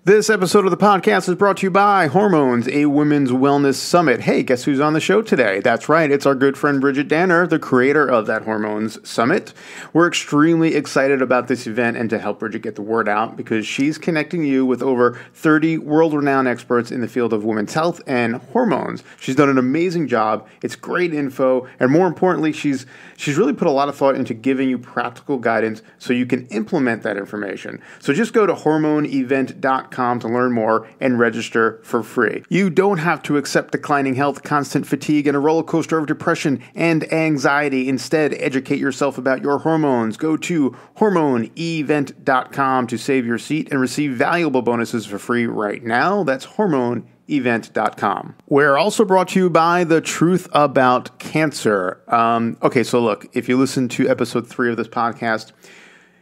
This episode of the podcast is brought to you by Hormones, a women's wellness summit. Hey, guess who's on the show today? That's right, it's our good friend Bridgit Danner, the creator of that Hormones Summit. We're extremely excited about this event and to help Bridgit get the word out because she's connecting you with over 30 world-renowned experts in the field of women's health and hormones. She's done an amazing job. It's great info, and more importantly, she's really put a lot of thought into giving you practical guidance so you can implement that information. So just go to hormoneevent.com to learn more and register for free. You don't have to accept declining health, constant fatigue, and a roller coaster of depression and anxiety. Instead, educate yourself about your hormones. Go to hormoneevent.com to save your seat and receive valuable bonuses for free right now. That's hormoneevent.com. We're also brought to you by The Truth About Cancer. Okay, so look, if you listen to episode 3 of this podcast,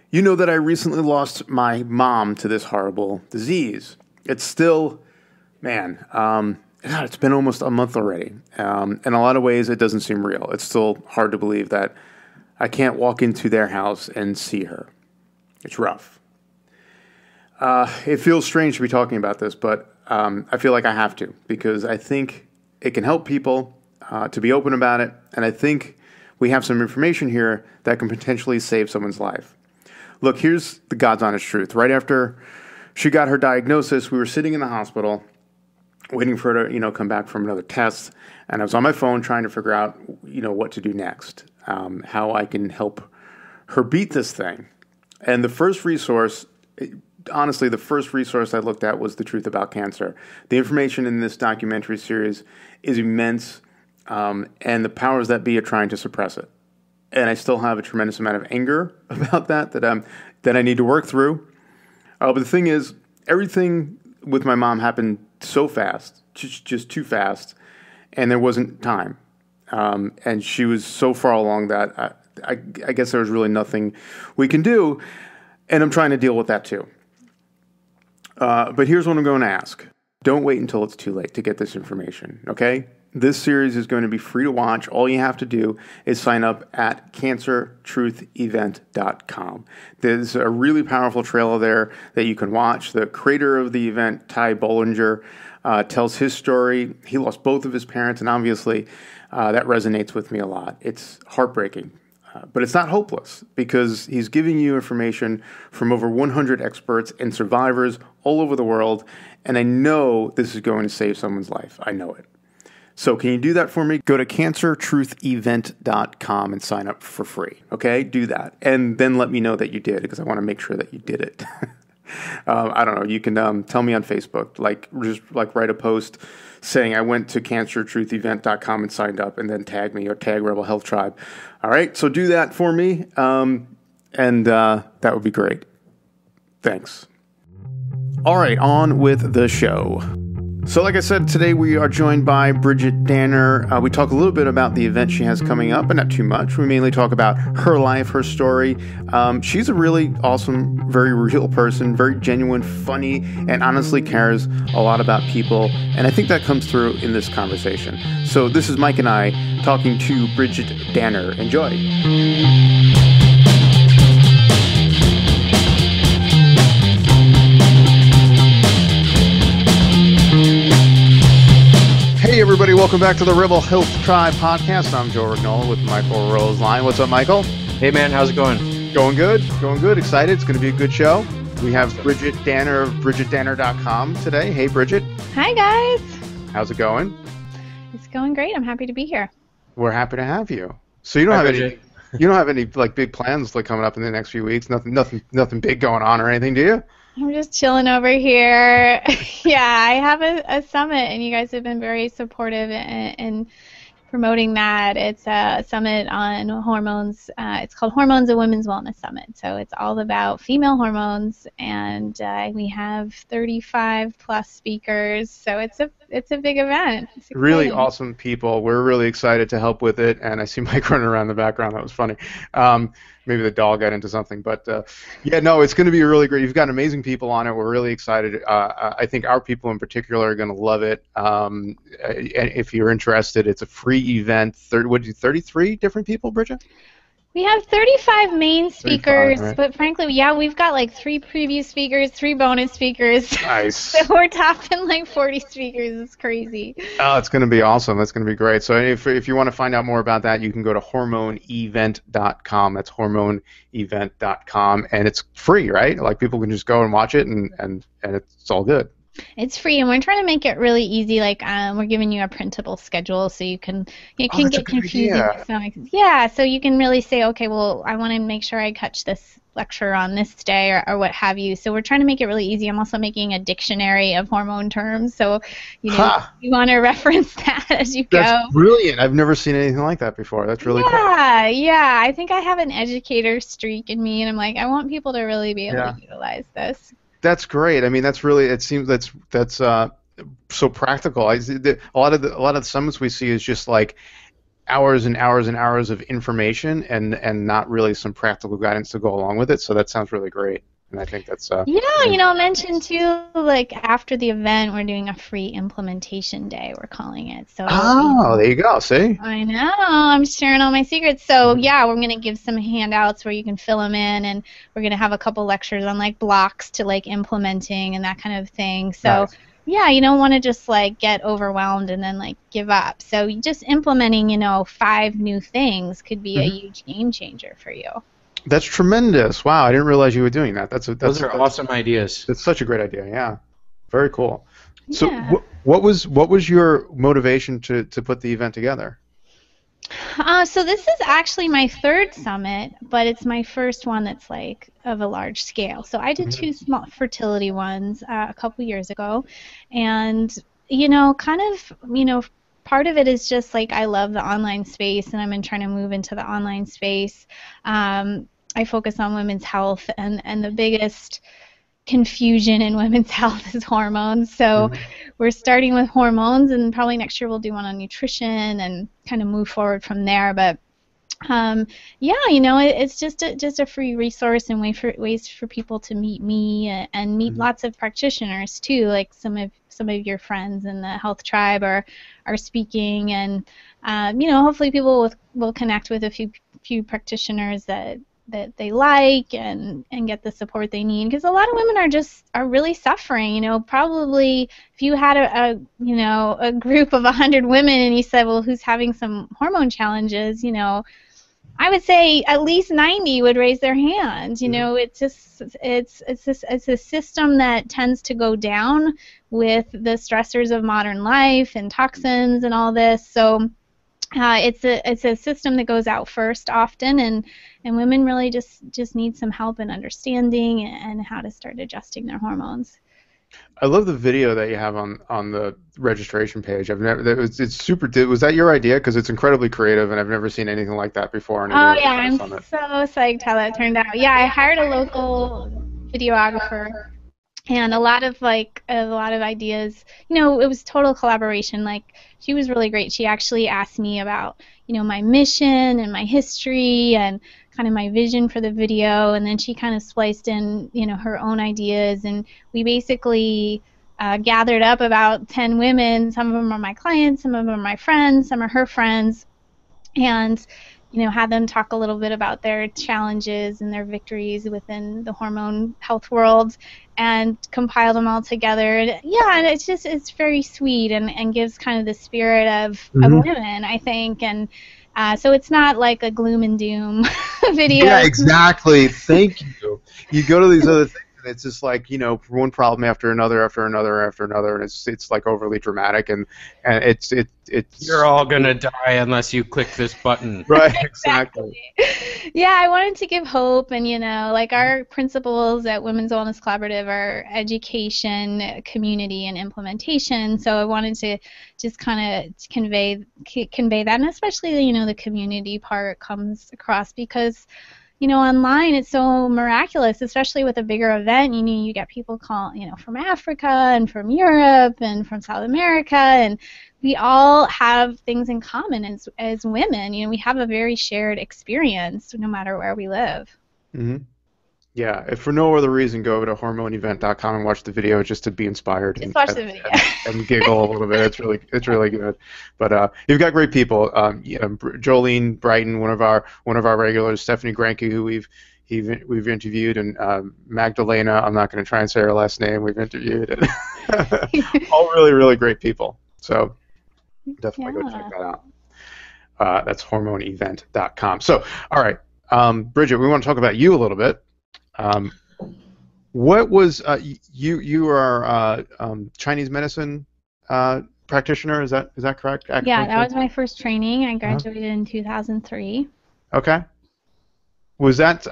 you know that I recently lost my mom to this horrible disease. It's still, it's been almost a month already. In a lot of ways, it doesn't seem real. It's still hard to believe that I can't walk into their house and see her. It's rough. It feels strange to be talking about this, but I feel like I have to because I think it can help people to be open about it, and I think we have some information here that can potentially save someone's life. Look, here's the God's honest truth. Right after she got her diagnosis, we were sitting in the hospital waiting for her to, come back from another test. And I was on my phone trying to figure out, what to do next, how I can help her beat this thing. And the first resource, honestly, the first resource I looked at was The Truth About Cancer. The information in this documentary series is immense, and the powers that be are trying to suppress it. And I still have a tremendous amount of anger about that I need to work through. But the thing is, everything with my mom happened so fast, just too fast, and there wasn't time. And she was so far along that I guess there was really nothing we can do, and I'm trying to deal with that too. But here's what I'm going to ask. Don't wait until it's too late to get this information, okay? This series is going to be free to watch. All you have to do is sign up at cancertruthevent.com. There's a really powerful trailer there that you can watch. The creator of the event, Ty Bollinger, tells his story. He lost both of his parents, and obviously that resonates with me a lot. It's heartbreaking, but it's not hopeless because he's giving you information from over 100 experts and survivors all over the world, and I know this is going to save someone's life. I know it. So can you do that for me? Go to cancertruthevent.com and sign up for free, okay? Do that. And then let me know that you did because I want to make sure that you did it. I don't know. You can tell me on Facebook, just write a post saying I went to cancertruthevent.com and signed up and then tag me or tag Rebel Health Tribe. All right, so do that for me, and that would be great. Thanks. All right, on with the show. So like I said, today we are joined by Bridgit Danner. We talk a little bit about the event she has coming up, but not too much. We mainly talk about her life, her story. She's a really awesome, very real person, very genuine, funny, and honestly cares a lot about people. And I think that comes through in this conversation. So this is Mike and I talking to Bridgit Danner. Enjoy. Hey everybody, welcome back to the Rebel Health Tribe podcast. I'm Joe Rignola with Michael Roseline. What's up, Michael? Hey man, how's it going? Going good. Excited. It's going to be a good show. We have Bridgit Danner of BridgitDanner.com today. Hey Bridgit. Hi guys. How's it going? It's going great. I'm happy to be here. We're happy to have you. So you don't have any big plans coming up in the next few weeks? Nothing big going on or anything, do you? I'm just chilling over here. Yeah, I have a summit, and you guys have been very supportive in promoting that. It's a summit on hormones. It's called Hormones, a Women's Wellness Summit. So it's all about female hormones, and we have 35-plus speakers. So it's a big event. It's really awesome people. We're really excited to help with it, and I see Mike running around in the background. That was funny. Maybe the dog got into something, but it's going to be really great. You've got amazing people on it. We're really excited. I think our people in particular are going to love it. And if you're interested, it's a free event. 33 different people, Bridgit? We have 35 main 35, speakers, right? but frankly, yeah, we've got like 3 preview speakers, 3 bonus speakers. So Nice. we're topping like 40 speakers. It's crazy. Oh, it's going to be awesome. That's going to be great. So if you want to find out more about that, you can go to hormoneevent.com. That's hormoneevent.com, and it's free, right? Like people can just go and watch it, and it's all good. It's free, and we're trying to make it really easy. Like, we're giving you a printable schedule, so you can it Oh, can that's a get good confusing idea. with some. Yeah, so you can really say, okay, well, I want to make sure I catch this lecture on this day or what have you. So we're trying to make it really easy. I'm also making a dictionary of hormone terms, so Ha! you want to reference that as you That's go. brilliant. I've never seen anything like that before. That's really cool. Yeah, yeah. I think I have an educator streak in me, and I'm like, I want people to really be able to Yeah. utilize this. That's great. I mean, that's really. It seems that's so practical. A lot of the summits we see is just like hours and hours and hours of information and not really some practical guidance to go along with it. So that sounds really great, and I think that's Yeah, I think, mention too, like after the event, we're doing a free implementation day, we're calling it. So, oh, there you go. See? I know, I'm sharing all my secrets. So, yeah, we're going to give some handouts where you can fill them in, and we're going to have a couple lectures on like blocks to like implementing and that kind of thing. So, Nice. yeah, you don't want to just like get overwhelmed and then like give up. So, just implementing, 5 new things could be a Hmm. huge game changer for you. That's tremendous. Wow, I didn't realize you were doing that. Those are awesome ideas. That's such a great idea. Yeah, very cool. So, Yeah. what was your motivation to put the event together? So this is actually my 3rd summit, but it's my first one that's like of a large scale. So I did Mhm. 2 small fertility ones a couple years ago, and kind of, part of it is just like I love the online space, and trying to move into the online space. I focus on women's health, and the biggest confusion in women's health is hormones. So Mhm. we're starting with hormones, and probably next year we'll do one on nutrition and kind of move forward from there. But yeah, it's just a free resource and ways for people to meet me and meet Mhm. lots of practitioners too, like some of your friends in the health tribe are speaking, and hopefully people will connect with a few practitioners that they like and get the support they need, because a lot of women are really suffering. Probably if you had a group of 100 women and you said, well, who's having some hormone challenges, I would say at least 90 would raise their hands. Mhm. It's a system that tends to go down with the stressors of modern life and toxins and all this. So it's a system that goes out first often, and women really just need some help in understanding and how to start adjusting their hormones. I love the video that you have on the registration page. It's super. Was that your idea? Because it's incredibly creative, and I've never seen anything like that before in Oh any yeah, kind of I'm summit. so psyched how that turned out. Yeah, I hired a local videographer, and a lot of ideas. It was total collaboration. Like, she was really great. She actually asked me about my mission and my history and kind of my vision for the video, and then she kind of spliced in her own ideas, and we basically gathered up about 10 women. Some of them are my clients, some of them are my friends, some are her friends, and had them talk a little bit about their challenges and their victories within the hormone health world, and compile them all together. And yeah, and it's very sweet, and gives kind of the spirit of Hmm. women, I think. And so it's not like a gloom and doom Yeah, video. exactly. Thank you. You go to these other things, and it's just like one problem after another, after another, after another, and it's like overly dramatic, and it's You're all gonna die unless you click this button. right. Exactly. Exactly. Yeah, I wanted to give hope, and like our principles at Women's Wellness Collaborative are education, community, and implementation. So I wanted to just kind of convey that, and especially the community part comes across, because online it's so miraculous, especially with a bigger event. You get people from Africa and from Europe and from South America, and we all have things in common as women. We have a very shared experience no matter where we live. Hmm. Yeah, if for no other reason, go over to hormoneevent.com and watch the video just to be inspired Just and watch the video. and giggle a little bit. It's really good. But you've got great people. Jolene Brighton, one of our regulars, Stephanie Granke, who we've interviewed, and Magdalena. I'm not going to try and say her last name. We've interviewed, and all really, really great people. So definitely go check that out. That's hormoneevent.com. So, all right, Bridgit, we want to talk about you a little bit. What was you are Chinese medicine practitioner? Is that correct? Yeah, that was my first training. I graduated in 2003. Okay. Was that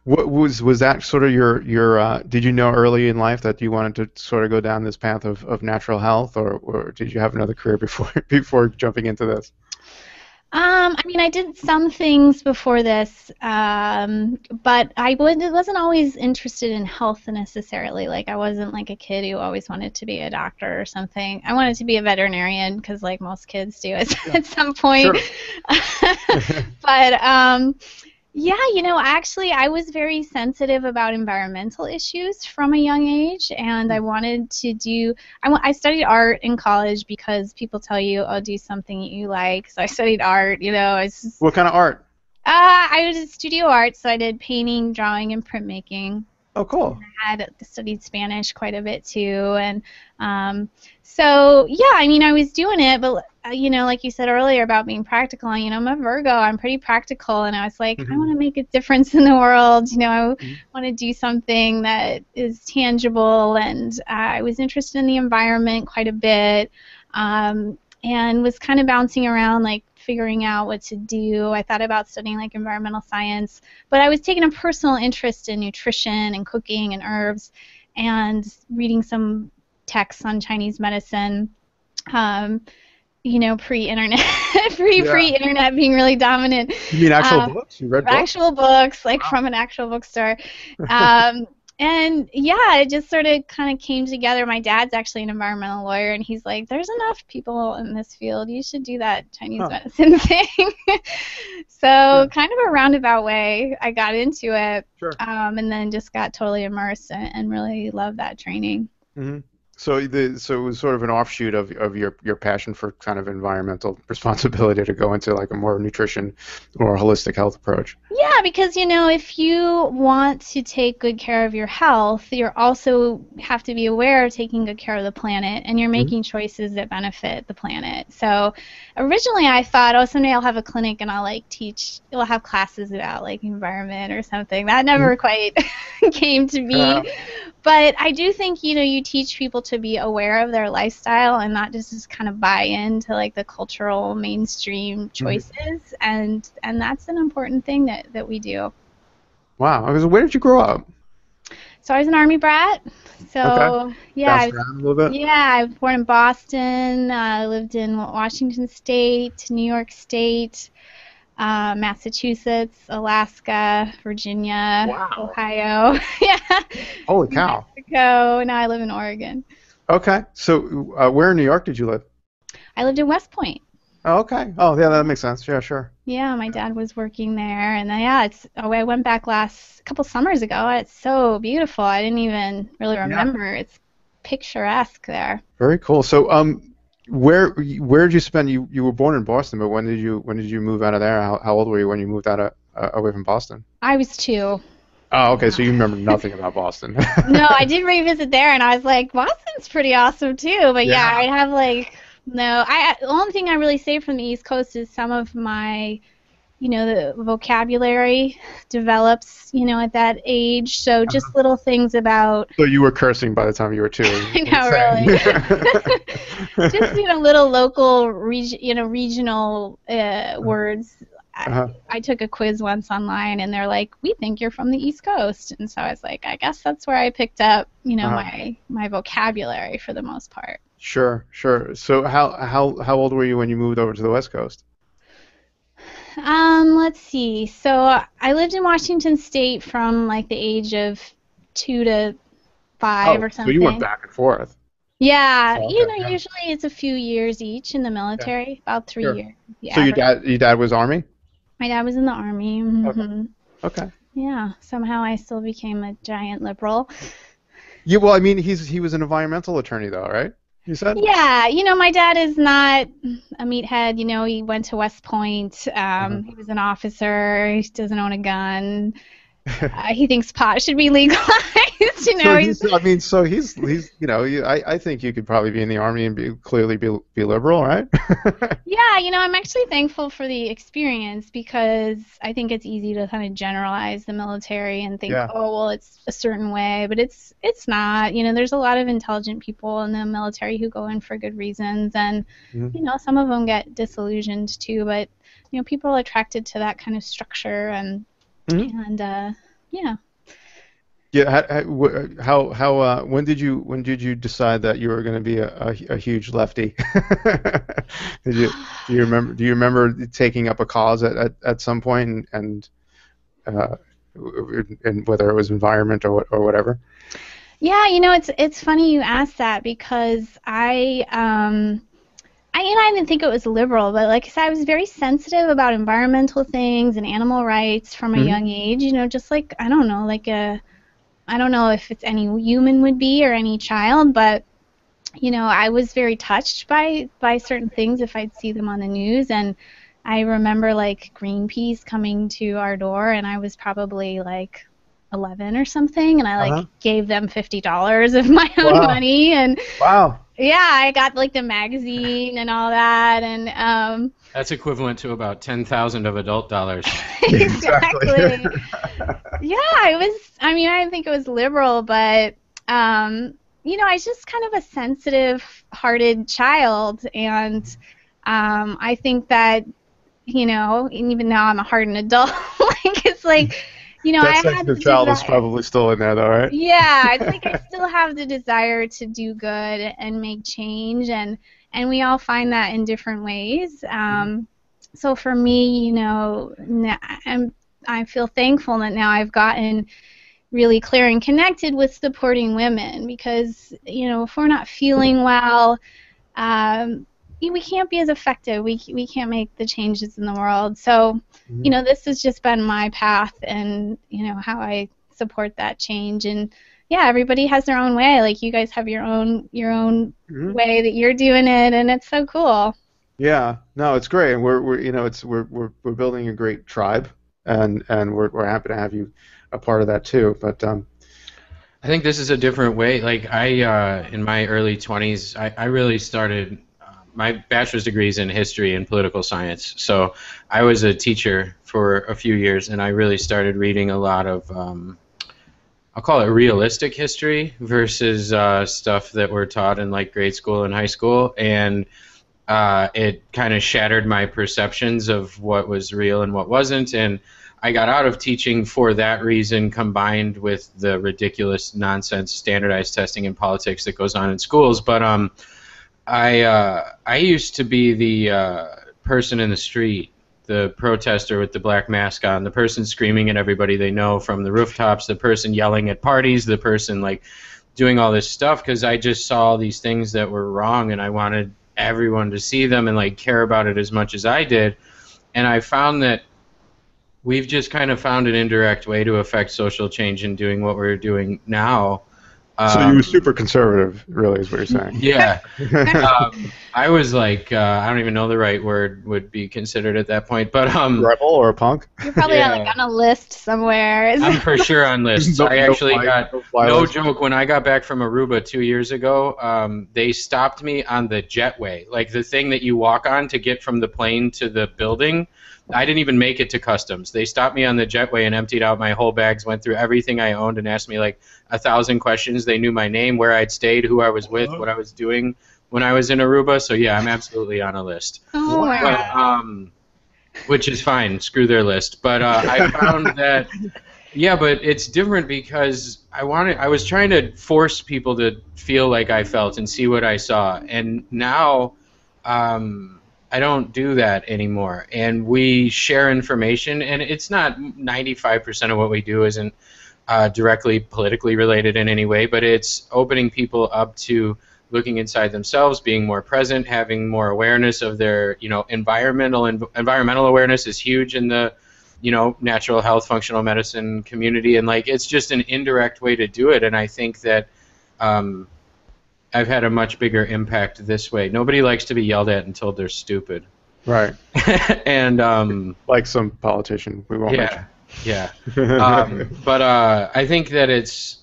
what was that sort of your did you know early in life that you wanted to sort of go down this path of natural health, or did you have another career before jumping into this? I mean, I did some things before this, but I wasn't always interested in health necessarily. Like, I wasn't like a kid who always wanted to be a doctor or something. I wanted to be a veterinarian because, like most kids do at some point. Sure. But yeah, actually, I was very sensitive about environmental issues from a young age, and I wanted to do. I studied art in college because people tell you, "Oh, do something you like." So I studied art. What kind of art? I was studio art, so I did painting, drawing, and printmaking. Oh, cool. I had studied Spanish quite a bit too, and so yeah, I mean, I was doing it, but like you said earlier about being practical, I'm a Virgo. I'm pretty practical, and I was like, I want to make a difference in the world. I want to do something that is tangible, and I was interested in the environment quite a bit, and was kind of bouncing around, like figuring out what to do. I thought about studying like environmental science, but I was taking a personal interest in nutrition and cooking and herbs, and reading some texts on Chinese medicine. Pre-internet, pre-internet being really dominant. You mean actual books? You read books? Actual books, like from an actual bookstore. And yeah, it just sort of kind of came together. My dad's actually an environmental lawyer, and he's like, there's enough people in this field. You should do that Chinese medicine thing. So kind of a roundabout way, I got into it. Sure. And then just got totally immersed and really loved that training. Mm-hmm. So it was sort of an offshoot of your passion for kind of environmental responsibility to go into like a more nutrition or holistic health approach. Yeah, because if you want to take good care of your health, you also have to be aware of taking good care of the planet, and you're making choices that benefit the planet. So originally I thought, someday I'll have a clinic and I'll we'll have classes about like environment or something. That never quite came to be. But I do think, you teach people to be aware of their lifestyle and not just kind of buy into like the cultural mainstream choices, and that's an important thing that we do. Wow. So where did you grow up? So I was an Army brat. So yeah, bounced around a little bit? Yeah, I was born in Boston. I lived in Washington State, New York State, Massachusetts, Alaska, Virginia, Ohio. Yeah. Holy cow. Mexico. Now I live in Oregon. Okay. So where in New York did you live? I lived in West Point. Oh, okay. Oh, yeah, that makes sense. Yeah, sure. Yeah, my dad was working there, and then, I went back a couple summers ago. It's so beautiful. I didn't even really remember. Yeah. It's picturesque there. Very cool. So, where did you spend? You were born in Boston, but when did you move out of there? How old were you when you moved out away from Boston? I was 2. Oh, okay. So you remember nothing about Boston? No, I did revisit there, and I was like, Boston's pretty awesome too. But yeah, I have like. No, the only thing I really say from the East Coast is some of my, the vocabulary develops, at that age. So just little things about. So you were cursing by the time you were 2. I know, really. Just little local, regional words. I took a quiz once online, and they're like, "We think you're from the East Coast," and so I was like, "I guess that's where I picked up, my vocabulary for the most part." Sure. So how old were you when you moved over to the West Coast? Let's see. So I lived in Washington State from like the age of 2 to 5 or something. So you went back and forth. Yeah, usually it's a few years each in the military, about 3 years. Yeah. So your dad was Army? My dad was in the Army. Mm-hmm. Okay. Yeah, somehow I still became a giant liberal. Yeah, well, I mean, he was an environmental attorney, though, right? You said? Yeah, my dad is not a meathead. He went to West Point. Uh-huh. He was an officer. He doesn't own a gun. He thinks pot should be legalized. So He's I mean, I think you could probably be in the army and clearly be liberal, right? Yeah, I'm actually thankful for the experience because I think it's easy to kind of generalize the military and think, Yeah. oh, well, it's a certain way, but it's not. There's a lot of intelligent people in the military who go in for good reasons, and Mhm. some of them get disillusioned too, but people are attracted to that kind of structure and Mhm. yeah. Yeah. When did you decide that you were going to be a huge lefty? Did you do you remember taking up a cause at some point uh, and whether it was environment or whatever? Yeah, it's funny you asked that because I didn't think it was liberal, but like I said, I was very sensitive about environmental things and animal rights from a Hmm. young age. Just like I don't know, I don't know if it's any human would be or any child, but I was very touched by certain things if I'd see them on the news. And I remember like Greenpeace coming to our door, and I was probably like 11 or something, and I like Uh-huh. gave them $50 of my own Wow. money. And Wow. yeah, I got like the magazine and all that, and That's equivalent to about 10,000 of adult dollars. exactly. Yeah, I mean, I didn't think it was liberal, but I was just kind of a sensitive-hearted child, and I think that, and even now I'm a hardened adult. Like it's like, That I had sensitive the child is desire. probably still in there, though, right? Yeah, it's like I still have the desire to do good and make change, and we all find that in different ways. So for me, I feel thankful that now I've gotten really clear and connected with supporting women because if we're not feeling well, we can't be as effective. We can't make the changes in the world. So Mhm. this has just been my path, and how I support that change. And yeah, everybody has their own way. Like you guys have your own Mhm. way that you're doing it, and it's so cool. Yeah, no, it's great, and we're building a great tribe, and we're happy to have you a part of that too. But I think this is a different way. Like in my early 20s, I really started. My bachelor's degree is in history and political science, so I was a teacher for a few years, and I really started reading a lot of, I'll call it realistic history versus stuff that were taught in like grade school and high school, and it kind of shattered my perceptions of what was real and what wasn't, and I got out of teaching for that reason, combined with the ridiculous nonsense standardized testing in politics that goes on in schools. But I used to be the person in the street, the protester with the black mask on, the person screaming at everybody they know from the rooftops, the person yelling at parties, the person like doing all this stuff because I just saw all these things that were wrong and I wanted everyone to see them and like care about it as much as I did. And I found that we've just kind of found an indirect way to affect social change in doing what we're doing now. so you were Um, super conservative, really, is what you're saying. yeah, I was like, I don't even know the right word would be considered at that point, but Rebel or a punk? You're probably like yeah, on a list somewhere. I'm for sure on lists. No, I actually got no fly no list. joke when I got back from Aruba 2 years ago. They stopped me on the jetway, like the thing that you walk on to get from the plane to the building. I didn't even make it to customs. They stopped me on the jetway and emptied out my whole bags, went through everything I owned, and asked me like 1,000 questions. They knew my name, where I'd stayed, who I was with, what I was doing when I was in Aruba. So yeah, I'm absolutely on a list. Oh my But God. which is fine. Screw their list. But I found that yeah, but it's different because I was trying to force people to feel like I felt and see what I saw, and now I don't do that anymore. And we share information, and it's not 95% of what we do isn't directly politically related in any way, but it's opening people up to looking inside themselves, being more present, having more awareness of their, environmental awareness is huge in the natural health, functional medicine community, and like it's just an indirect way to do it. And I think that I've had a much bigger impact this way. Nobody likes to be yelled at and told they're stupid. Right. And like some politician we won't mention. Yeah. But I think that it's,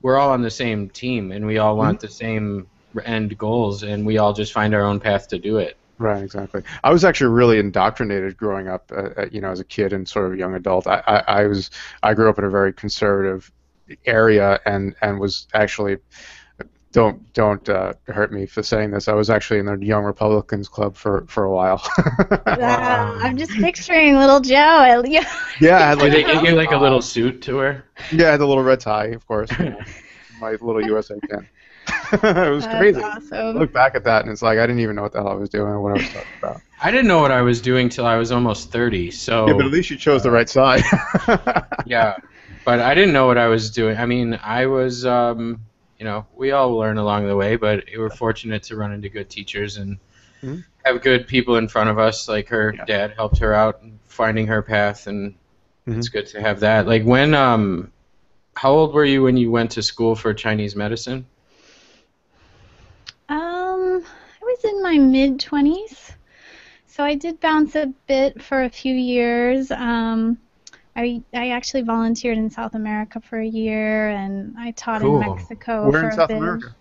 we're all on the same team, and we all want the same end goals, and we all just find our own path to do it. Right, exactly. I was actually really indoctrinated growing up, as a kid and sort of a young adult. I grew up in a very conservative area, and was actually, don't hurt me for saying this, I was actually in the Young Republicans Club for a while. Wow, I'm just picturing little Joe. Yeah, I had Did they get you like a little suit to wear? Yeah, I had the little red tie, of course. My little USA pin. It was crazy. Awesome. I look back at that and it's like I didn't even know what the hell I was doing or what I was talking about. I didn't know what I was doing till I was almost 30. So yeah, but at least you chose the right side. Yeah, but I didn't know what I was doing. I mean, I was, we all learn along the way, but we were fortunate to run into good teachers and have good people in front of us. Like her dad helped her out in finding her path, and it's good to have that. Like when, how old were you when you went to school for Chinese medicine? I was in my mid-20s, so I did bounce a bit for a few years. I actually volunteered in South America for a year, and I taught in Mexico Where for in a South bit. America?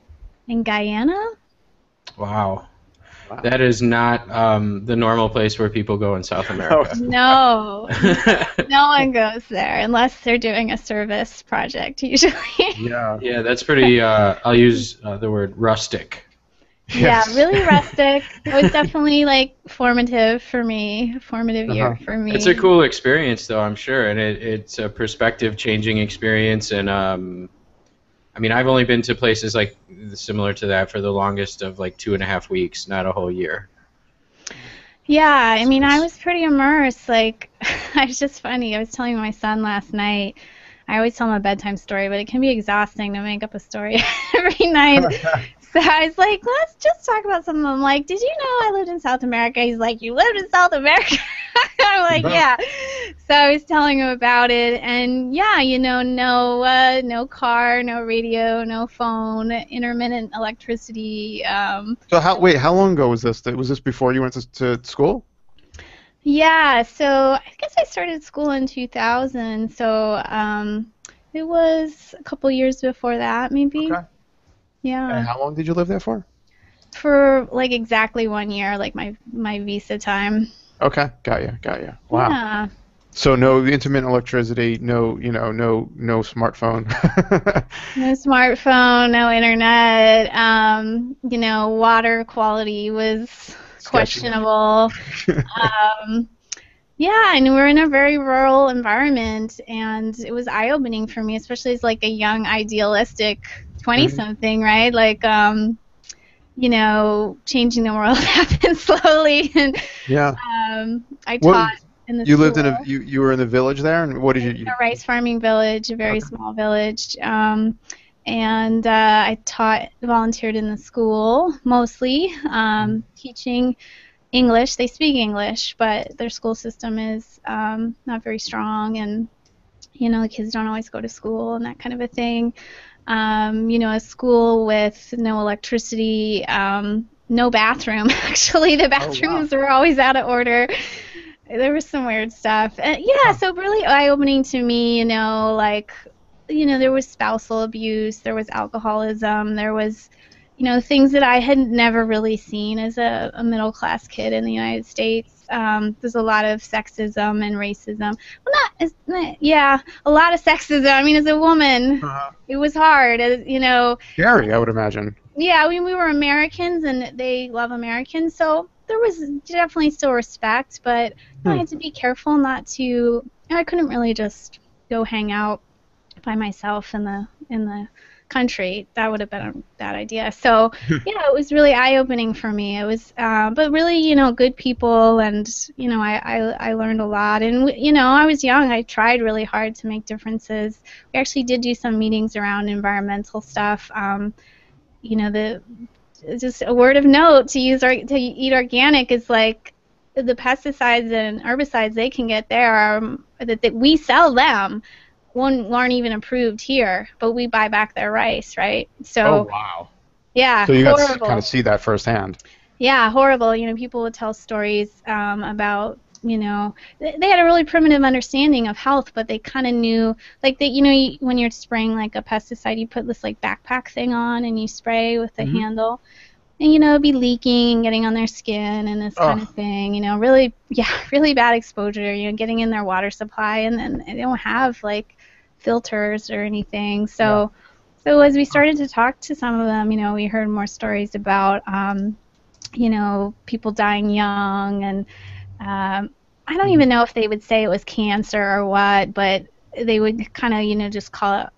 In Guyana. Wow. That is not the normal place where people go in South America. No. No one goes there unless they're doing a service project, usually. Yeah, that's pretty, I'll use the word rustic. Yes. Yeah, really rustic. It was definitely like formative year for me. It's a cool experience, though, I'm sure, and it's a perspective-changing experience. And I mean, I've only been to places like similar to that for the longest of like 2.5 weeks, not a whole year. Yeah, I mean, I was pretty immersed. Like, it's just funny. I was telling my son last night. I always tell him a bedtime story, but it can be exhausting to make up a story every night. So I was like, let's just talk about something. I'm like, did you know I lived in South America? He's like, you lived in South America? I'm like, yeah. So I was telling him about it, and yeah, no car, no radio, no phone, intermittent electricity. So how long ago was this? Was this before you went to school? Yeah, so I guess I started school in 2000, so it was a couple years before that, maybe. Okay. Yeah. And how long did you live there for? For like exactly 1 year, like my visa time. Okay, got you. Wow. Yeah. So no intermittent electricity, no smartphone. No smartphone, no internet. Water quality was questionable. Yeah, and we're in a very rural environment, and it was eye-opening for me, especially as like a young, idealistic 20-something, right? Like, changing the world happens slowly, and I taught in the You school. lived you were in the village there, and what did you? A rice farming village, a very small village, and I volunteered in the school mostly, teaching English. They speak English, but their school system is not very strong, and the kids don't always go to school and that kind of a thing. A school with no electricity, no bathroom. Actually, the bathrooms were always out of order. There was some weird stuff. So really eye-opening to me, there was spousal abuse, there was alcoholism, there was, things that I had never really seen as a middle-class kid in the United States. There's a lot of sexism and racism. Well, a lot of sexism. I mean, as a woman, it was hard. Scary, I would imagine. Yeah, I mean, we were Americans, and they love Americans, so there was definitely still respect, but I had to be careful not to. I couldn't really just go hang out by myself in the country. That would have been a bad idea. So it was really eye-opening for me. It was, but really, good people, and I learned a lot. And I was young. I tried really hard to make differences. We actually did do some meetings around environmental stuff. Just a word of note to eat organic is like the pesticides and herbicides they can get there that we sell them aren't even approved here, but we buy back their rice, right? Oh, So wow. yeah, So you got to horrible. kind of see that firsthand. Yeah, horrible. People would tell stories about, they had a really primitive understanding of health, but they kind of knew, like, that, when you're spraying like a pesticide, you put this like backpack thing on and you spray with the handle, and it'd be leaking and getting on their skin and this kind of thing. Really, yeah, really bad exposure. Getting in their water supply, and then they don't have like filters or anything. So, so as we started to talk to some of them, we heard more stories about. People dying young, and I don't even know if they would say it was cancer or what, but they would kind of, just call it,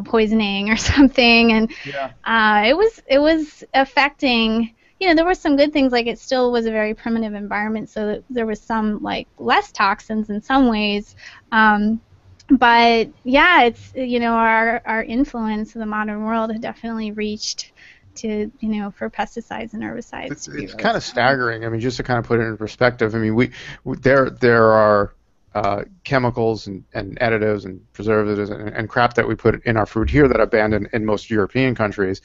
poisoning or something, and it was affecting. There were some good things, like it still was a very primitive environment, so there was some like less toxins in some ways. But yeah, it's our influence in the modern world had definitely reached to for pesticides and herbicides. It's kind of staggering. I mean, just to kind of put it in perspective. I mean, there are chemicals and additives and preservatives and crap that we put in our food here that are banned in most European countries.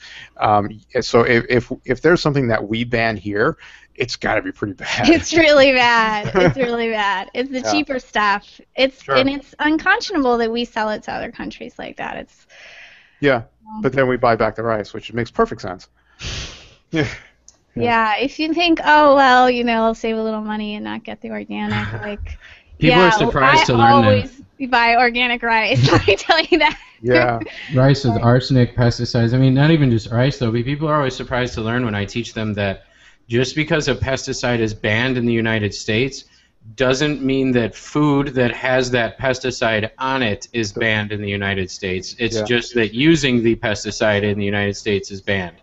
So if there's something that we ban here, it's got to be pretty bad. It's really bad. It's really bad. It's the cheaper stuff. And it's unconscionable that we sell it to other countries like that. It's but then we buy back the rice, which makes perfect sense. Yeah, if you think, oh well, I'll save a little money and not get the organic, like. People are surprised to learn that. I always buy organic rice. Let me tell you that. Yeah. Rice with arsenic, pesticides. I mean, not even just rice though. But people are always surprised to learn when I teach them that just because a pesticide is banned in the United States doesn't mean that food that has that pesticide on it is banned in the United States. It's just that using the pesticide in the United States is banned.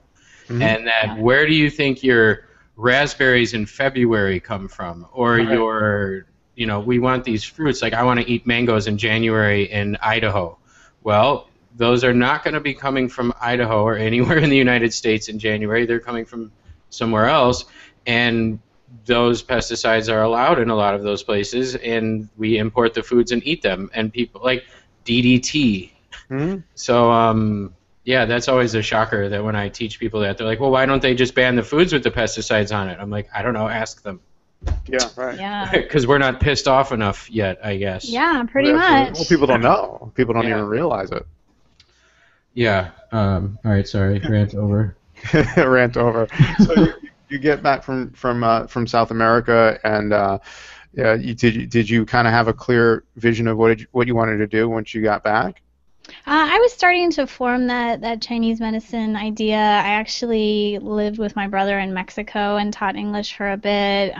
And that where do you think your raspberries in February come from? Or your, we want these fruits. Like I want to eat mangoes in January in Idaho. Well, those are not going to be coming from Idaho or anywhere in the United States in January. They're coming from somewhere else. And those pesticides are allowed in a lot of those places, and we import the foods and eat them. And people like DDT. So, yeah, that's always a shocker that when I teach people that, they're like, well, why don't they just ban the foods with the pesticides on it? I'm like, I don't know, ask them. Yeah, right. Yeah. Because we're not pissed off enough yet, I guess. Yeah, pretty much. Well, people don't know. People don't even realize it. Yeah. All right, sorry, rant over. Rant over. So you get back from South America, and did you kind of have a clear vision of what you wanted to do once you got back? I was starting to form that Chinese medicine idea. I actually lived with my brother in Mexico and taught English for a bit.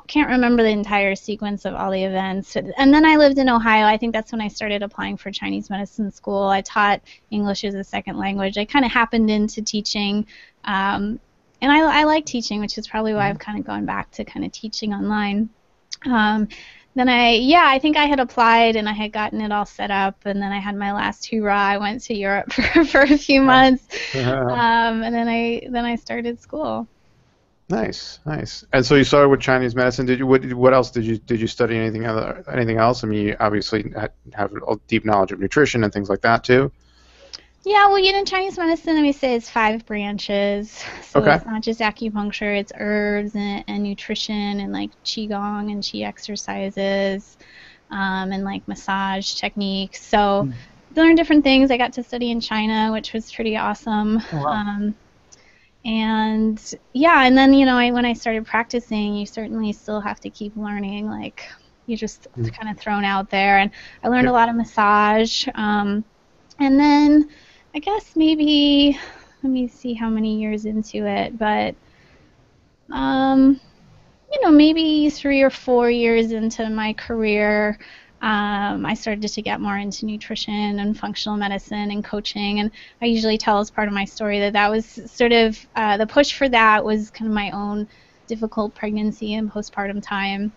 Can't remember the entire sequence of all the events. And then I lived in Ohio. I think that's when I started applying for Chinese medicine school. I taught English as a second language. I kind of happened into teaching. And I like teaching, which is probably why I've kind of gone back to kind of teaching online. Then I think I had applied and I had gotten it all set up, and then I had my last hurrah. I went to Europe for a few months, and then I started school. Nice. And so you started with Chinese medicine. Did you what else did you study? Anything else? I mean, you obviously have a deep knowledge of nutrition and things like that too. Yeah, well, Chinese medicine, let me say, is 5 branches. So it's not just acupuncture, it's herbs and nutrition and like qigong and qi exercises, and like massage techniques. So learn different things. I got to study in China, which was pretty awesome. Oh, wow. And yeah, and then when I started practicing, you certainly still have to keep learning. Like you're just kind of thrown out there. And I learned a lot of massage. And then I guess maybe, let me see how many years into it, but maybe 3 or 4 years into my career, I started to get more into nutrition and functional medicine and coaching. And I usually tell as part of my story that was sort of the push for that was kind of my own difficult pregnancy and postpartum time.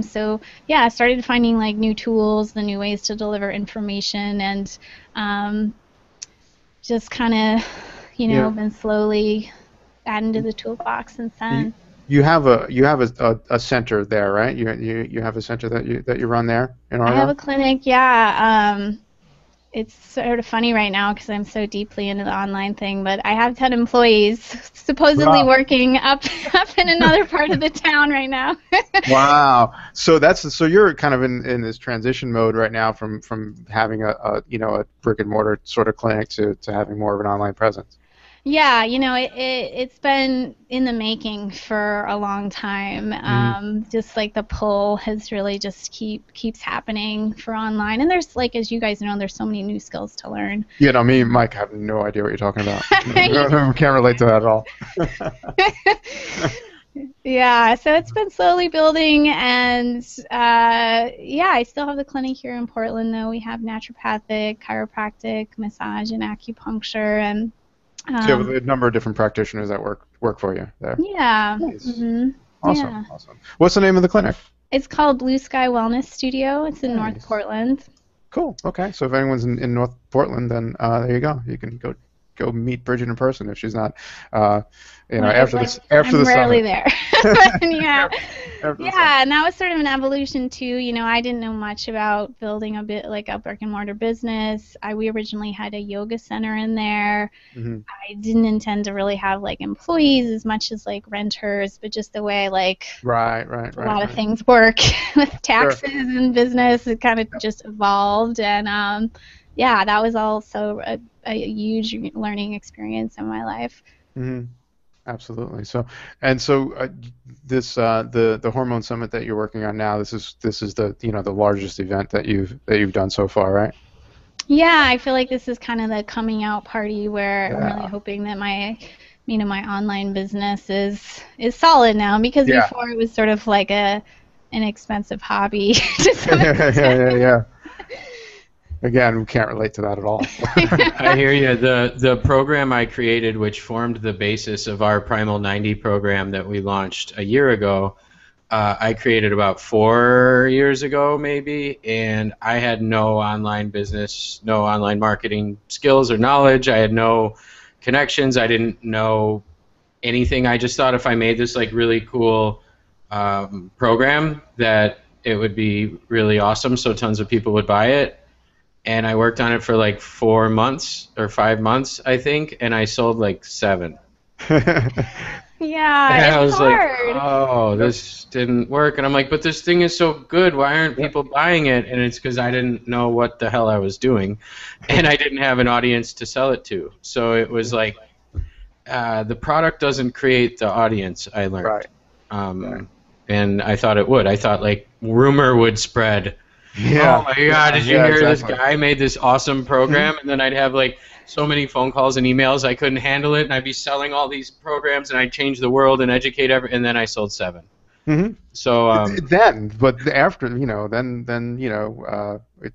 So yeah, I started finding like new tools, the new ways to deliver information, and just kind of been slowly adding to the toolbox since then. you have a center there, right? You have a center that you run there in I have Oregon? a clinic, yeah. It's sort of funny right now because I'm so deeply into the online thing, but I have 10 employees supposedly Wow. working up up in another part of the town right now. Wow. So you're kind of in this transition mode right now from having a brick and mortar sort of clinic to having more of an online presence. Yeah, it's been in the making for a long time. Mhm. Just like the pull has really just keeps happening for online. And there's like, as you guys know, there's so many new skills to learn. You know, me and Mike have no idea what you're talking about. Can't relate to that at all. Yeah, so it's been slowly building, and yeah, I still have the clinic here in Portland, though. We have naturopathic, chiropractic, massage, and acupuncture, and So you have um, a number of different practitioners that work for you there. yeah, Nice. yeah. Awesome. Awesome. What's the name of the clinic? It's called Blue Sky Wellness Studio. It's in North Nice. Portland. Cool. Okay. So if anyone's in North Portland, then there you go. You can go meet Bridget in person if she's not, Right, after like after I'm the rarely summit. there. But yeah. After the summit. Yeah, and that was sort of an evolution too. I didn't know much about building a bit like a brick and mortar business. We originally had a yoga center in there. Hmm. I didn't intend to really have like employees as much as like renters, but just the way like Right. a lot of things work with Sure. taxes and business, it kind of just evolved. And yeah, that was also a huge learning experience in my life. Hmm. Absolutely. So this the hormone summit that you're working on now. This is the largest event that you've done so far, right? Yeah, I feel like this is kind of the coming out party where I'm really Yeah. hoping that my online business is solid now, because Yeah. before it was sort of like an expensive hobby to some extent. Yeah. Again, we can't relate to that at all. I hear you. The program I created, which formed the basis of our Primal 90 program that we launched a year ago, I created about 4 years ago, maybe, and I had no online business, no online marketing skills or knowledge. I had no connections. I didn't know anything. I just thought if I made this like really cool program that it would be really awesome, so tons of people would buy it. And I worked on it for like 4 months or 5 months, I think, and I sold like 7. And Yeah, I it's was like, hard. oh, this didn't work. And I'm like, but this thing is so good. Why aren't Yep. people buying it? And it's because I didn't know what the hell I was doing. And I didn't have an audience to sell it to. So it was like, the product doesn't create the audience, I learned. Right. Um, and I thought it would. I thought like rumor would spread. Yeah. Oh my God, did you Yeah, hear exactly. this guy made this awesome program? And then I'd have like so many phone calls and emails I couldn't handle it, and I'd be selling all these programs, and I'd change the world and educate and then I sold 7. Hmm. So But after,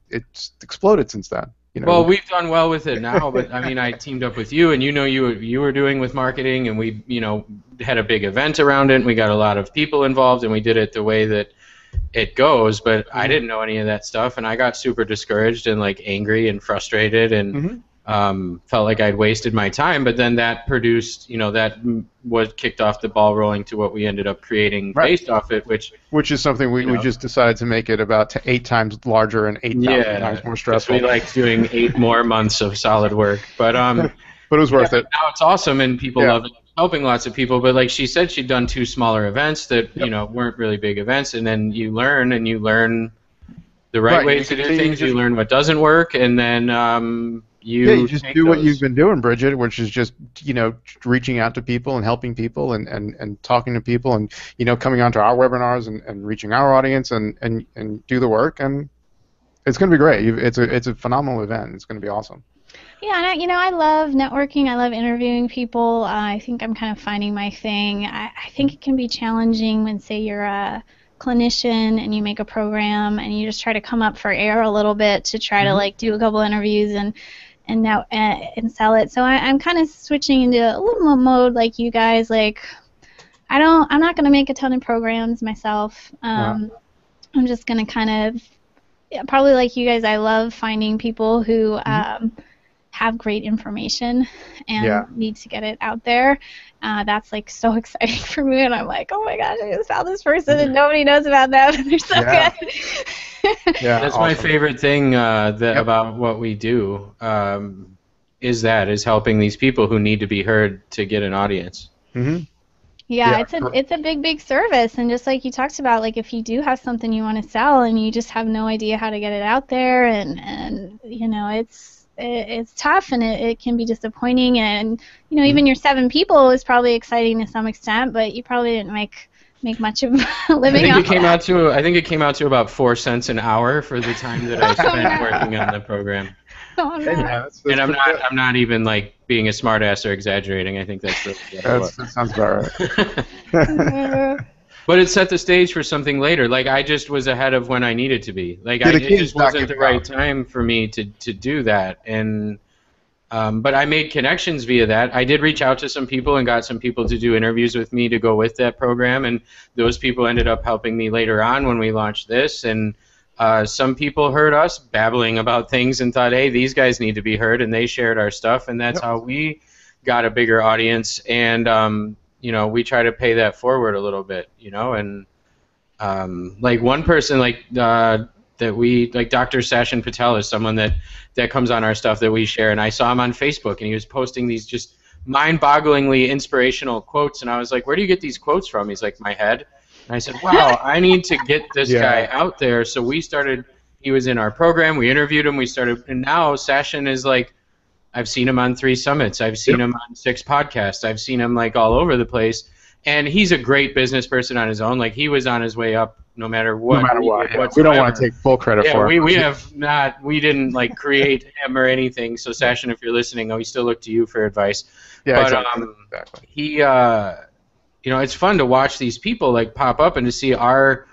it's exploded since then. well, we've done well with it now, but I mean, I teamed up with you, and you were doing with marketing, and we had a big event around it, and we got a lot of people involved, and we did it the way that it goes, but I didn't know any of that stuff, and I got super discouraged and like angry and frustrated, and Hmm. felt like I'd wasted my time. But then that produced, what kicked off the ball rolling to what we ended up creating Right. based off it, Which is something we just decided to make it about 8 times larger and 8,000 times more because stressful. we like doing 8 more months of solid work. But But it was worth it. now it's awesome, and people Yeah. love it, helping lots of people. But like she said, she'd done 2 smaller events that weren't really big events, and then you learn the right Right, way you to do continue things. to You learn what doesn't work, and then You just take do what those. you've been doing, Bridget, which is just, reaching out to people and helping people and talking to people and, coming onto our webinars and reaching our audience and do the work. And it's going to be great. It's a phenomenal event. It's going to be awesome. Yeah, and I love networking. I love interviewing people. I think I'm kind of finding my thing. I think it can be challenging when, say, you're a clinician and you make a program and you just try to come up for air a little bit to try to like do a couple interviews and sell it. So I'm kind of switching into a little more mode like you guys. Like I'm not going to make a ton of programs myself. I'm just going to kind of, yeah, probably like you guys. I love finding people who have great information and need to get it out there. That's like so exciting for me, and I'm like, oh my gosh, I just found this person and nobody knows about them, and they're so good. That's my favorite thing about what we do. Is helping these people who need to be heard to get an audience. Yeah, it's a big service, and just like you talked about, like if you do have something you want to sell and you just have no idea how to get it out there, and you know it's tough and it can be disappointing, and you know even your 7 people is probably exciting to some extent, but you probably didn't make much of a living. I think it came out to about 4 cents an hour for the time that I spent working on the program. Oh, no. That's and I'm not even like being a smartass or exaggerating. I think that's that sounds about right. But it set the stage for something later. Like I just was ahead of when I needed to be. Like it just wasn't the right time for me to do that. And but I made connections via that. I did reach out to some people and got some people to do interviews with me to go with that program, and those people ended up helping me later on when we launched this. And some people heard us babbling about things and thought, hey, these guys need to be heard, and they shared our stuff, and that's how we got a bigger audience. And you know, we try to pay that forward a little bit, you know. And like one person that we like, Dr. Sachin Patel is someone that comes on our stuff that we share, and I saw him on Facebook, and he was posting these just mind-bogglingly inspirational quotes, and I was like, where do you get these quotes from? He's like, my head. And I said, wow, I need to get this guy out there. So we started, he was in our program, we interviewed him, and now Sachin is like, I've seen him on 3 summits, I've seen him on 6 podcasts, I've seen him like all over the place, and he's a great business person on his own. Like he was on his way up no matter what. We don't want to take full credit for it. We didn't like create him or anything. So Sachin, if you're listening, we still look to you for advice. Yeah, but exactly. He you know, it's fun to watch these people like pop up and to see our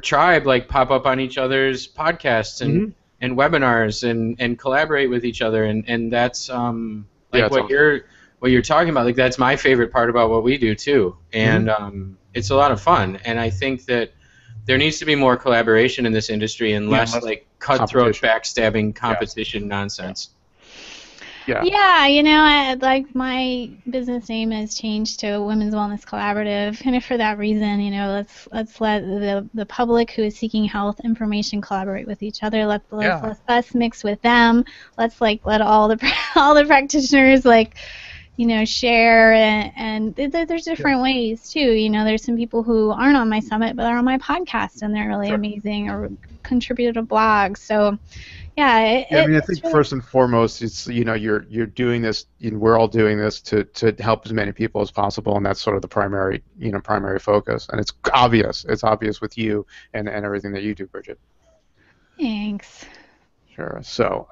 tribe like pop up on each other's podcasts and webinars and collaborate with each other, and that's what you're talking about. Like that's my favorite part about what we do too, and it's a lot of fun. And I think that there needs to be more collaboration in this industry and less like cutthroat, backstabbing competition nonsense. Yeah, you know, like my business name has changed to Women's Wellness Collaborative, kind of for that reason. You know, let's let the public who is seeking health information collaborate with each other. Let us mix with them. Let's like let all the practitioners like, you know, share, and there's different ways too. You know, there's some people who aren't on my summit but are on my podcast and they're really amazing, or contribute to blogs. So. Yeah, I mean, I think first and foremost, it's, you know, you're doing this, we're all doing this to help as many people as possible, and that's sort of the primary focus. And it's obvious with you and everything that you do, Bridget. Thanks. Sure. So,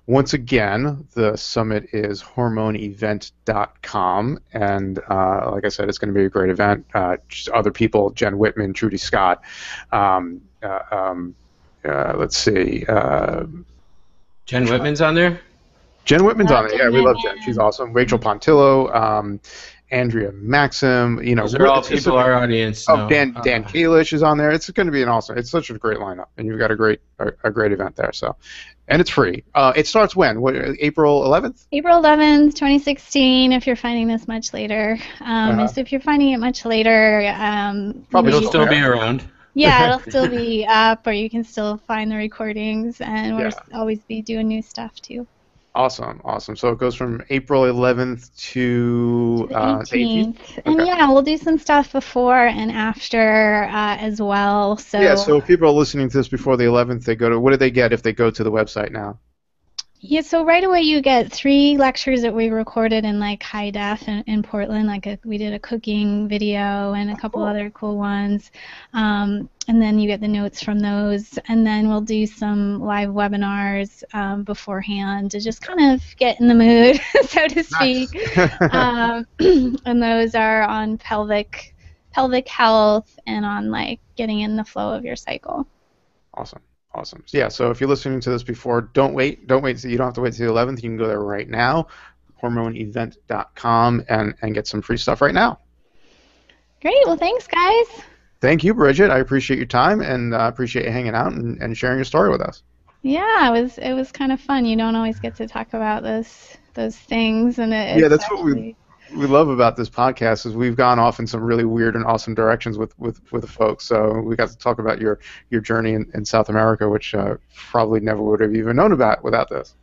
once again, the summit is hormoneevent.com, and like I said, it's going to be a great event. Just other people, Jen Whitman, Trudy Scott. Let's see. Jen Whitman's on there? Jen Whitman's on there. Yeah, we love Jen. She's awesome. Rachel Pontillo, Andrea Maxim. You know, those are all people our audience. Oh, Dan Kalish is on there. It's going to be an awesome. It's such a great lineup, and you've got a great event there. So, and it's free. It starts when? April 11th? April 11th, 2016. If you're finding this much later, so if you're finding it much later, probably it'll still be around. Yeah, it'll still be up, or you can still find the recordings, and we'll always be doing new stuff too. Awesome. So it goes from April 11th to the 18th. And we'll do some stuff before and after as well. So so if people are listening to this before the 11th, they go to, what do they get if they go to the website now? Yeah, so right away you get 3 lectures that we recorded in like high def in Portland. We did a cooking video and a couple other cool ones. And then you get the notes from those. And then we'll do some live webinars beforehand to just kind of get in the mood, so to speak. And those are on pelvic health and on like getting in the flow of your cycle. Awesome. Yeah, so if you're listening to this before, don't wait. You don't have to wait till the 11th. You can go there right now, hormoneevent.com, and get some free stuff right now. Great. Well, thanks, guys. Thank you, Bridget. I appreciate your time, and I appreciate you hanging out and sharing your story with us. Yeah, it was kind of fun. You don't always get to talk about those things, and it's that's actually, what we love about this podcast is we've gone off in some really weird and awesome directions with the folks. So we got to talk about your journey in South America, which probably never would have even known about without this.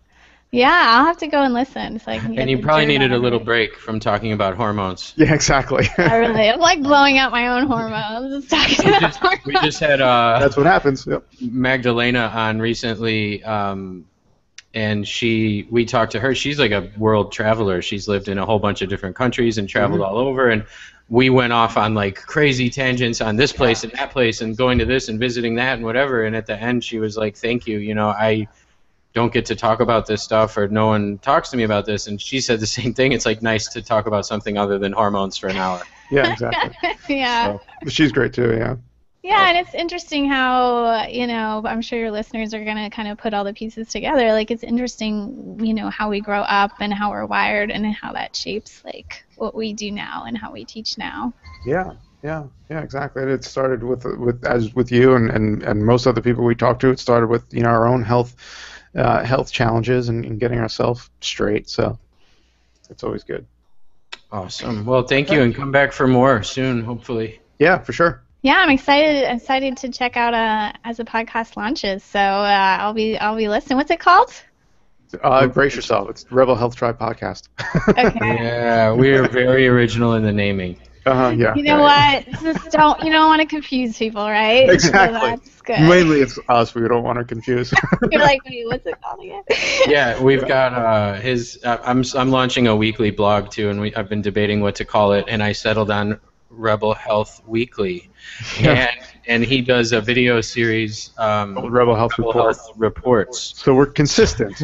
Yeah, I'll have to go and listen so I can get And you the probably dirt needed on a little it. break from talking about hormones. Yeah, exactly. I'm like blowing out my own hormones. Just talking about hormones. We just had That's what happens. Yep. Magdalena on recently, and we talked to her. She's like a world traveler. She's lived in a whole bunch of different countries and traveled all over. And we went off on like crazy tangents on this place and that place and going to this and visiting that and whatever. And at the end, she was like, "Thank you. You know, I don't get to talk about this stuff, or no one talks to me about this." And she said the same thing. It's like nice to talk about something other than hormones for an hour. Yeah, exactly. Yeah. So, she's great too. Yeah. Yeah, and it's interesting how, I'm sure your listeners are going to kind of put all the pieces together. Like, it's interesting, how we grow up and how we're wired and how that shapes, like, what we do now and how we teach now. Yeah, exactly. It started with you and most other people we talked to. It started with, our own health challenges and getting ourselves straight. So it's always good. Awesome. Well, thank you, and come back for more soon, hopefully. Yeah, for sure. Yeah, I'm excited to check out as the podcast launches. So I'll be listening. What's it called? Brace yourself. It's Rebel Health Tribe Podcast. Okay. Yeah, we are very original in the naming. Yeah. You know what? Just you don't want to confuse people, right? Exactly. So that's good. Mainly it's us. We don't want to confuse. You're like, wait, what's it called again? Yeah, we've got I'm launching a weekly blog too, and I've been debating what to call it, and I settled on Rebel Health Weekly, and he does a video series, Rebel Health Reports. So we're consistent.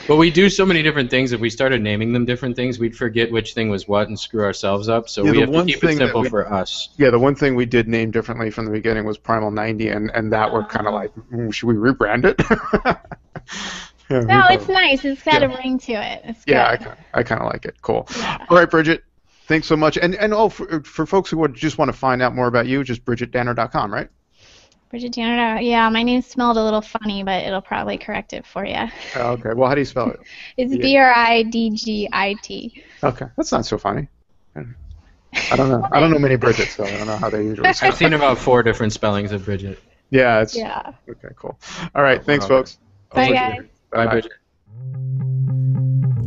But we do so many different things. If we started naming them different things, we'd forget which thing was what and screw ourselves up. So we have to keep it simple for us. Yeah, the one thing we did name differently from the beginning was Primal 90, and that we're kind of like, should we rebrand it? No, it's nice. It's got a ring to it. It's good. Yeah, I kind of like it. Cool. Yeah. All right, Bridgit. Thanks so much. And for folks who just want to find out more about you, just BridgitDanner.com, right? Bridgit Danner. Yeah, my name smelled a little funny, but it'll probably correct it for you. Okay. Well, how do you spell it? It's Bridgit. Okay. That's not so funny. I don't know. I don't know many Bridgits, so I don't know how they usually spell. I've seen about 4 different spellings of Bridget. Yeah. Yeah. Okay, cool. All right. Thanks, folks. Bye, guys. Bye, Bridget.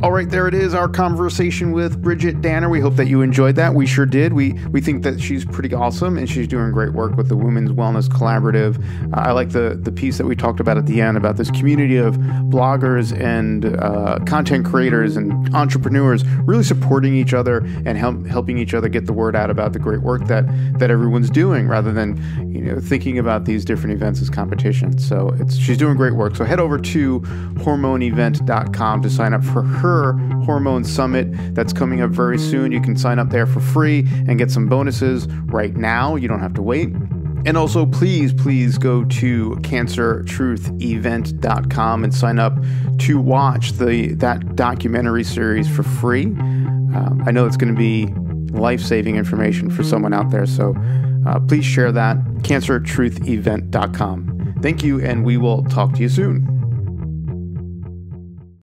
All right, there it is, our conversation with Bridgit Danner. We hope that you enjoyed that. We sure did. We think that she's pretty awesome, and she's doing great work with the Women's Wellness Collaborative. I like the piece that we talked about at the end about this community of bloggers and content creators and entrepreneurs really supporting each other and helping each other get the word out about the great work that everyone's doing, rather than thinking about these different events as competition. So she's doing great work. So head over to hormoneevent.com to sign up for her Hormone Summit that's coming up very soon. You can sign up there for free and get some bonuses right now. You don't have to wait. And also, please go to cancertruthevent.com and sign up to watch that documentary series for free. I know it's going to be life-saving information for someone out there, so please share that. cancertruthevent.com. Thank you, and we will talk to you soon.